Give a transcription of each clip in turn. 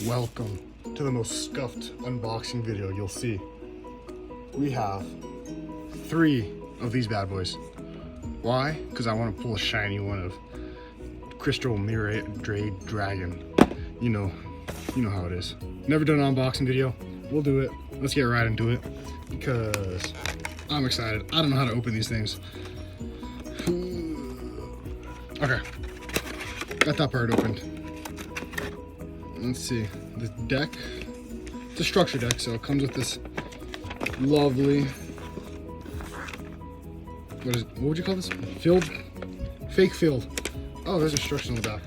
Welcome to the most scuffed unboxing video you'll see. We have 3 of these bad boys. Why? Because I want to pull a shiny one of Crystal Mirror Dragon. You know how it is. Never done an unboxing video. We'll do it. Let's get right into it because I'm excited. I don't know how to open these things. Okay, got that part opened. Let's see, the deck, it's a structure deck, so it comes with this lovely, what would you call this? Fake filled. Oh, there's instructions on the back.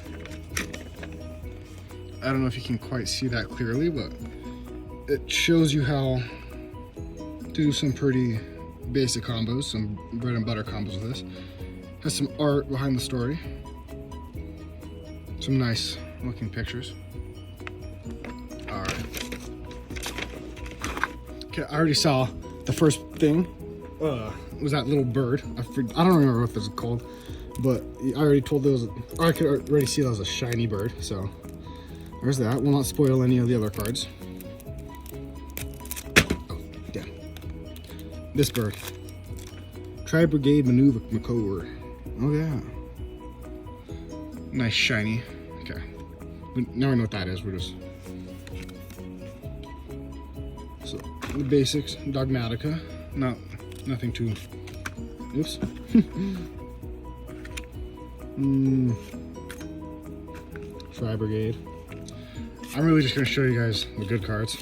I don't know if you can quite see that clearly, but it shows you how to do some pretty basic combos, some bread and butter combos with this. Has some art behind the story. Some nice looking pictures. Alright. Okay, I already saw the first thing. Was that little bird. I don't remember what this is called, but I already told those, or I could already see that was a shiny bird, so there's that. Will not spoil any of the other cards. Oh, damn. This bird. Tri-Brigade Maneuver McCower. Oh yeah. Nice shiny. Okay. Now I know what that is. We're just... So, the basics. Dogmatica. Nothing too... Oops. Tri Brigade. I'm really just going to show you guys the good cards.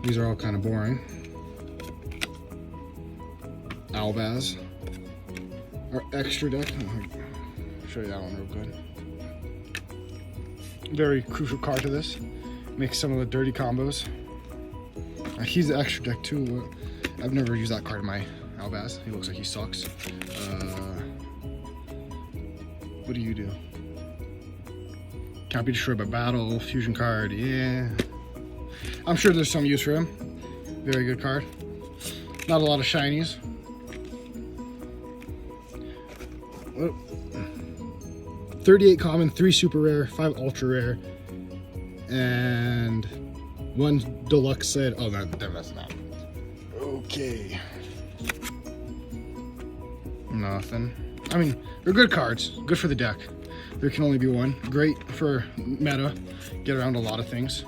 These are all kind of boring. Albaz. Our extra deck. I'll show you that one real good. Very crucial card to this. Makes some of the dirty combos. He's the extra deck too. I've never used that card in my Albaz. He looks like he sucks. What do you do? Can't be destroyed by battle. Fusion card. Yeah. I'm sure there's some use for him. Very good card. Not a lot of shinies. 38 common, 3 super rare, 5 ultra rare, and 1 deluxe set. Oh, that's not. Okay. Nothing. I mean, they're good cards. Good for the deck. There can only be one. Great for meta. Get around a lot of things.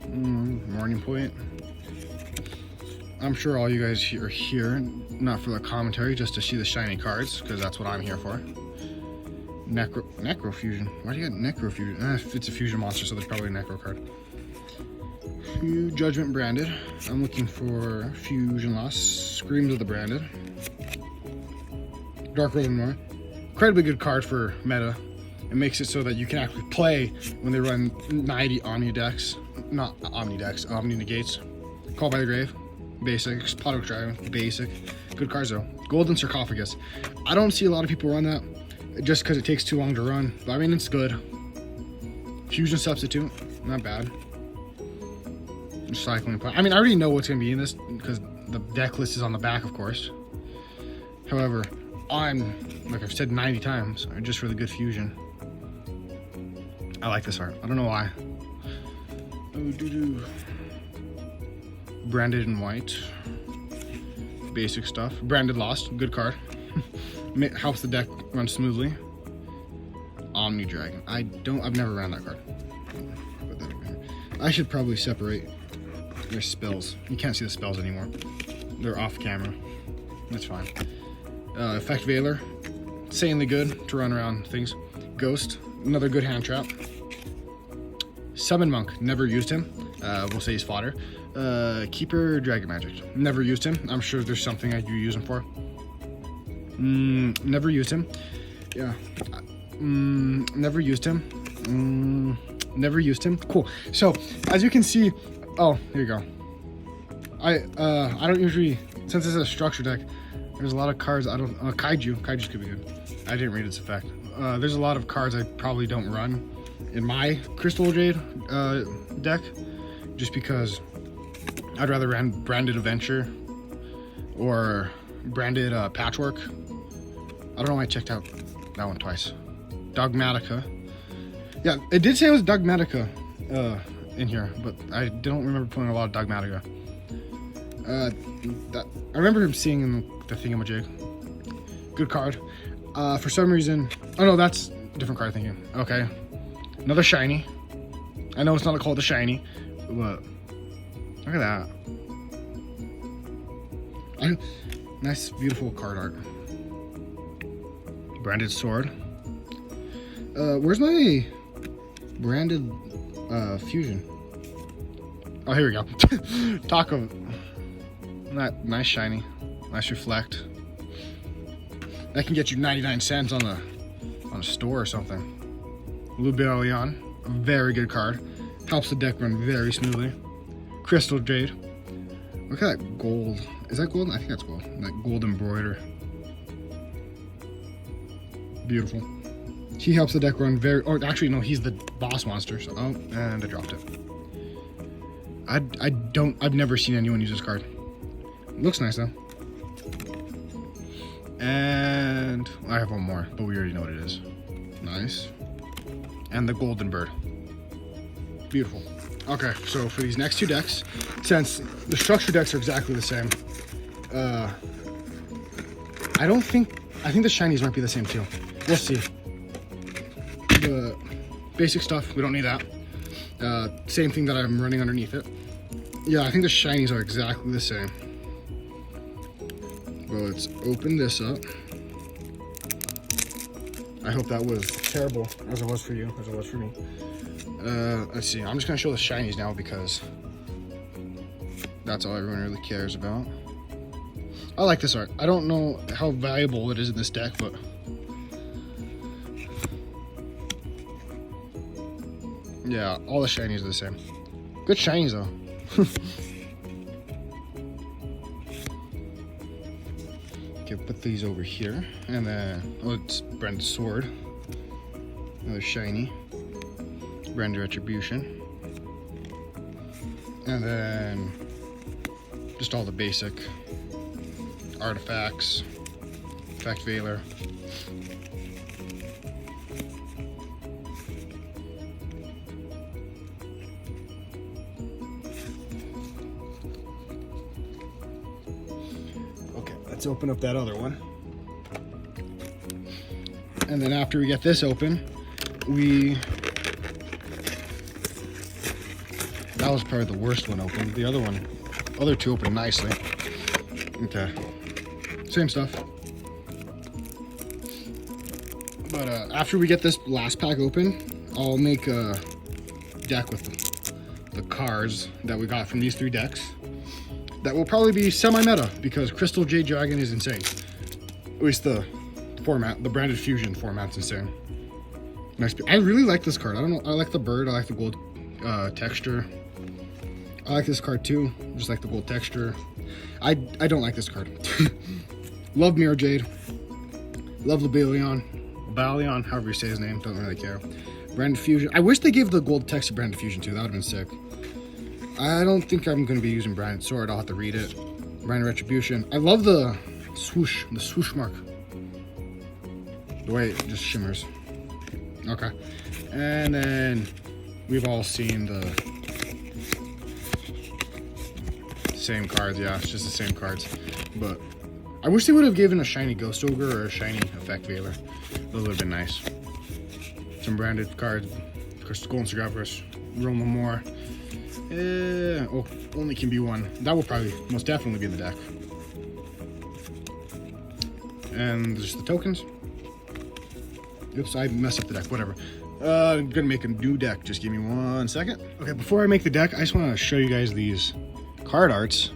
Morning Point. I'm sure all you guys are here, not for the commentary, just to see the shiny cards, because that's what I'm here for. Necro Fusion. Why do you get Necro Fusion? It's a fusion monster, so there's probably a Necro card. Judgment Branded. I'm looking for Fusion Loss. Screams of the Branded. Dark Road Noir. Incredibly good card for meta. It makes it so that you can actually play when they run 90 Omni decks. Not Omni decks, Omni Negates. Call by the Grave. Basic. Spotto Dragon. Basic. Good cards though. Golden Sarcophagus. I don't see a lot of people run that just because it takes too long to run. But I mean, it's good. Fusion Substitute. Not bad. Recycling Plan. I mean, I already know what's going to be in this because the deck list is on the back, of course. However, I'm, like I've said 90 times, just for the good fusion. I like this art. I don't know why. Branded in white. Basic stuff. Branded Lost. Good card. Helps the deck run smoothly. Omni Dragon. I've never ran that card. I should probably separate their spells. You can't see the spells anymore. They're off camera. That's fine. Effect Veiler. Insanely good to run around things. Ghost. Another good hand trap. Summon Monk. Never used him. We'll say he's fodder. Keeper Dragon Magic. Never used him. I'm sure there's something I do use him for. Never used him. Yeah. Never used him. Never used him. Cool. So as you can see, oh, here you go. I don't usually, since this is a structure deck, there's a lot of cards I don't. Kaiju could be good. I didn't read its effect. There's a lot of cards I probably don't run in my Crystal Jade deck, just because I'd rather run Branded Adventure or Branded Patchwork. I don't know why I checked out that one twice. Dogmatica. Yeah, it did say it was Dogmatica. in here, but I don't remember pulling a lot of Dogmatica. I remember him seeing in the thingamajig. Good card. For some reason, oh no, that's a different card thinking. Okay, another shiny. I know it's not called a shiny, but look at that. Nice, beautiful card art. Branded sword. Where's my branded fusion? Oh, here we go. Talk of that nice shiny, nice reflect. That can get you 99 cents on a store or something. Albaz, a very good card. Helps the deck run very smoothly. Crystal Jade. Look at that gold. Is that gold? I think that's gold. That gold embroider. Beautiful. He helps the deck run very. Or actually, no, he's the boss monster. So, oh, and I dropped it. I've never seen anyone use this card. Looks nice though. And I have one more, but we already know what it is. Nice. And the golden bird. Beautiful. Okay, so for these next two decks, since the structure decks are exactly the same, I think the shinies might be the same too. We'll see. The basic stuff, we don't need that. Same thing that I'm running underneath it. Yeah, I think the shinies are exactly the same. Well, let's open this up. I hope that was terrible as it was for you, as it was for me. Let's see, I'm just gonna show the shinies now because that's all everyone really cares about. I like this art. I don't know how valuable it is in this deck, but yeah, all the shinies are the same. Good shinies though. Okay, put these over here, and then it's Branded Sword, another shiny, Branded Retribution, and then just all the basic artifacts, Effect Veiler. Let's open up that other one. And then after we get this open, that was probably the worst one open. The other two opened nicely. Okay, same stuff. But after we get this last pack open, I'll make a deck with the cards that we got from these three decks. That will probably be semi-meta because Crystal Jade Dragon is insane. At least the format, the Branded Fusion format's insane. Nice. I really like this card. I don't know. I like the bird. I like the gold texture. I like this card too. Just like the gold texture. I don't like this card. Love Mirror Jade. Love Albaz, however you say his name. Don't really care. Branded Fusion. I wish they gave the gold text to Branded Fusion too. That would have been sick. I don't think I'm going to be using Branded Sword. I'll have to read it. Branded Retribution. I love the swoosh mark. The way it just shimmers. Okay. And then we've all seen the same cards. Yeah, it's just the same cards. But I wish they would have given a shiny Ghost Ogre or a shiny Effect Veiler. Those would have been nice. Some branded cards. Golden Cerberus, Roma Moore. Oh, only can be one. That will probably most definitely be in the deck. And there's the tokens. Oops, I messed up the deck. Whatever. I'm gonna make a new deck. Just give me 1 second. Okay, before I make the deck, I just want to show you guys these card arts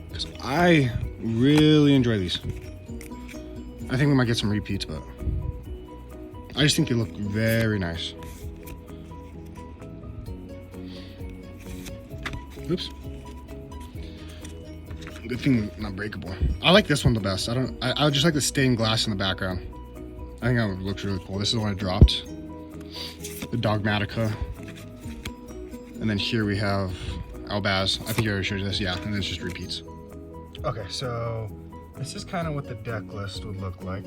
because I really enjoy these. I think we might get some repeats, but I just think they look very nice. Oops. Good thing not breakable. I like this one the best. I just like the stained glass in the background. I think that looks really cool. This is the one I dropped. The Dogmatica. And then here we have Albaz. I think I already showed you this. Yeah, and then it's just repeats. Okay, so this is kind of what the deck list would look like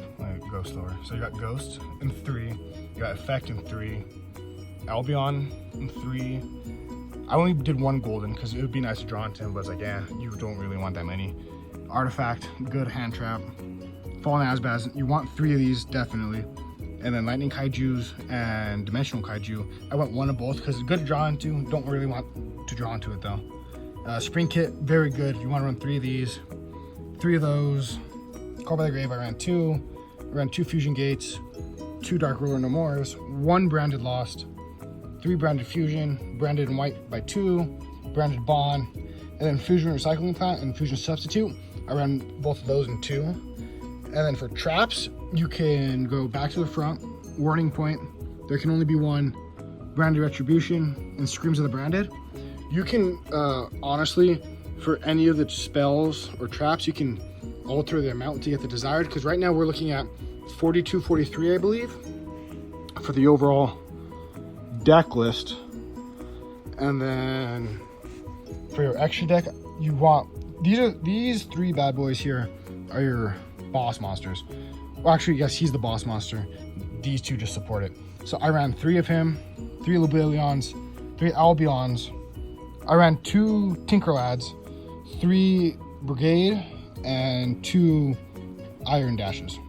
Ghost Lore. So you got Ghost in 3, you got Effect in 3, Albion in 3. I only did 1 golden because it would be nice to draw into him, but it's like, yeah, you don't really want that many. Artifact, good hand trap. Fallen Albaz, you want 3 of these definitely. And then Lightning Kaijus and Dimensional Kaiju. I went 1 of both because it's good to draw into. Don't really want to draw into it though. Spring Kit, very good. You want to run 3 of these. 3 of those. Call by the Grave, I ran 2. I ran 2 Fusion Gates, 2 Dark Ruler No Mores, 1 Branded Lost, 3 Branded Fusion, Branded in White by 2, Branded Bond, and then Fusion Recycling Plant and Fusion Substitute. I ran both of those in 2. And then for traps, you can go back to the front, Warning Point. There can only be 1, Branded Retribution, and Screams of the Branded. You can, honestly, for any of the spells or traps, you can alter the amount to get the desired, because right now we're looking at 42, 43, I believe, for the overall deck list. And then for your extra deck, you want, these 3 bad boys here are your boss monsters. Well, actually, yes, he's the boss monster. These 2 just support it. So I ran 3 of him, 3 Lubellions, 3 Albions. I ran 2 Tinkerlads, 3 Brigade, and 2 Iron Dashes.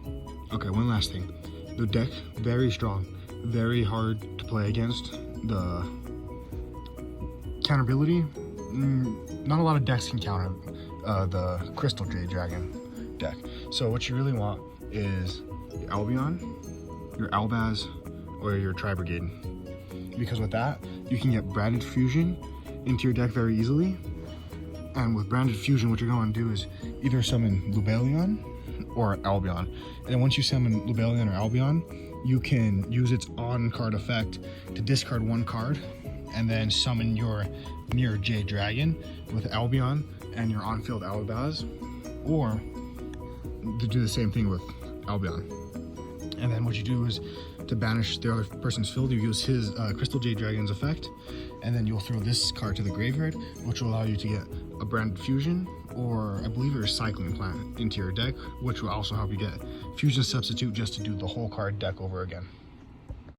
Okay, one last thing. The deck, very strong, very hard to play against. The counterability, not a lot of decks can counter the Crystal Jade Dragon deck. So what you really want is your Albion, your Albaz, or your Tri-Brigade. Because with that, you can get Branded Fusion into your deck very easily. And with Branded Fusion, what you're going to do is either summon Lubellion or Albion. And then once you summon Lubellion or Albion, you can use its on-card effect to discard 1 card and then summon your Mirror Jade Dragon with Albion and your on-field Albaz, or to do the same thing with Albion. And then what you do is to banish the other person's field, you use his Crystal Jade Dragon's effect, and then you'll throw this card to the graveyard, which will allow you to get a Branded Fusion, or I believe a Recycling Plant into your deck, which will also help you get Fusion Substitute just to do the whole card deck over again.